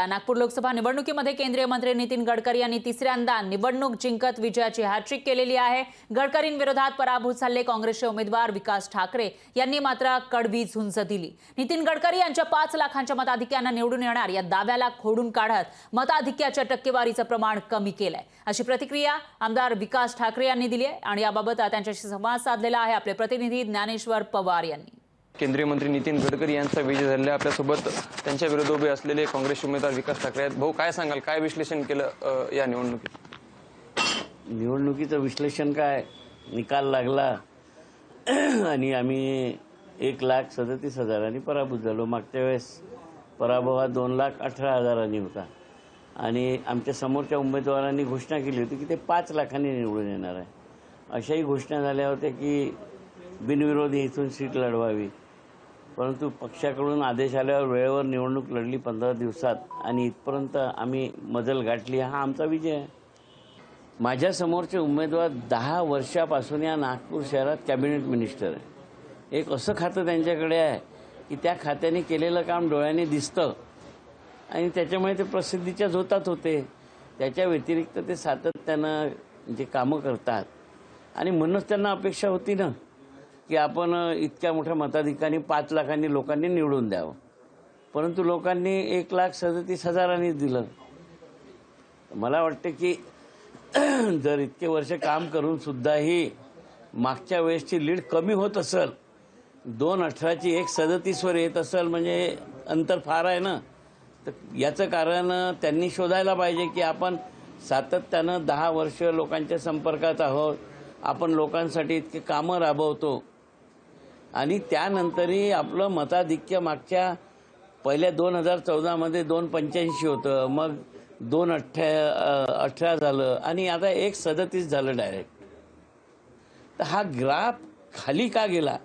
नागपूर लोकसभा निवडणुकीमध्ये केंद्रीय मंत्री नितीन गडकरी यांनी तिसऱ्यांदा निवडणूक जिंकत विजयाची हॅट्रिक केलेली आहे। गडकरींविरोधात पराभूत झालेले काँग्रेसचे उमेदवार विकास ठाकरे यांनी मात्र कडवी झुंज दिली। नितीन गडकरी यांच्या 5 लाखांच्या मताधिक्याने निवडून येणार या दाव्याला खोडून काढत मताधिक्याच्या टक्केवारीचं प्रमाण कमी केलंय, अशी प्रतिक्रिया आमदार विकास ठाकरे यांनी दिली आहे आणि याबाबत त्यांच्याशी संवाद साधलेला आहे आपले प्रतिनिधी ज्ञानेश्वर पवार यांनी। केंद्रीय मंत्री नितीन गडकरी यांचा विजय झाला। आपल्यासोबत त्यांच्या विरोधात उभे असलेले काँग्रेस उमेदवार विकास ठाकरे आहेत। भाऊ, काय सांगाल, काय विश्लेषण केलं या निवडणुकीचं विश्लेषण काय, निकाल लागला आणि आम्ही 1,37,000 पराभूत झालो। मागच्या वेळेस पराभव हा 2,18,000 होता आणि आमच्या समोरच्या उमेदवारांनी घोषणा केली होती की ते 5 लाखांनी निवडून येणार आहे। अशाही घोषणा झाल्या होत्या की बिनविरोधी इथून सीट लढवावी, परंतु पक्षाकडून आदेश आल्यावर वेळेवर निवडणूक लढली 15 दिवसात आणि इथपर्यंत आम्ही मजल गाठली। हा आमचा विजय आहे। माझ्या समोरचे उमेदवार 10 वर्षापासून या नागपूर शहरात कॅबिनेट मिनिस्टर आहे। एक असं खातं त्यांच्याकडे आहे की त्या खात्याने केलेलं काम डोळ्याने दिसतं आणि त्याच्यामुळे ते प्रसिद्धीच्या झोतात होते। त्याच्या व्यतिरिक्त ते सातत्यानं जे कामं करतात आणि म्हणूनच त्यांना अपेक्षा होती ना की आपण इतक्या मोठ्या मताधिकाने 5 लाखांनी लोकांनी निवडून द्यावं, परंतु लोकांनी 1,37,000 दिलं। मला वाटतं की जर इतके वर्ष काम करून सुद्धाही मागच्या वेळेसची लीड कमी होत असेल, 2,18ची 1,37वर येत असेल, म्हणजे अंतर फार आहे ना। तर याचं कारण त्यांनी शोधायला पाहिजे की आपण सातत्यानं 10 वर्ष लोकांच्या संपर्कात आहोत, आपण लोकांसाठी इतके कामं राबवतो आणि त्यानंतरही आपलं मताधिक्य मागच्या पहिल्या 2014मध्ये 2,85 होतं, मग 2,18 झालं आणि आता 1,37 झालं डायरेक्ट। तर हा ग्राफ खाली का गेला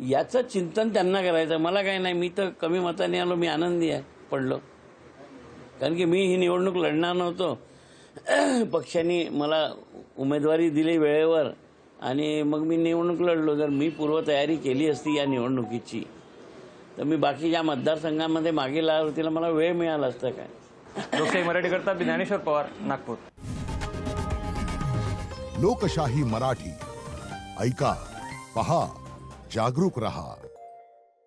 याचं चिंतन त्यांना करायचं, मला काय नाही। मी तर कमी मताने आलो, मी आनंदी आहे पडलो, कारण की मी ही निवडणूक लढणार नव्हतो। पक्षाने मला उमेदवारी दिली वेळेवर आणि मग मी निवडणूक लढलो। जर मी पूर्वतयारी केली असती या निवडणुकीची तर मी बाकीच्या मतदारसंघामध्ये मागे लागलो, तिला मला वेळ मिळाला असता काय। लोकशाही मराठी करता ज्ञानेश्वर पवार, नागपूर। लोकशाही मराठी ऐका, पहा, जागरूक रहा।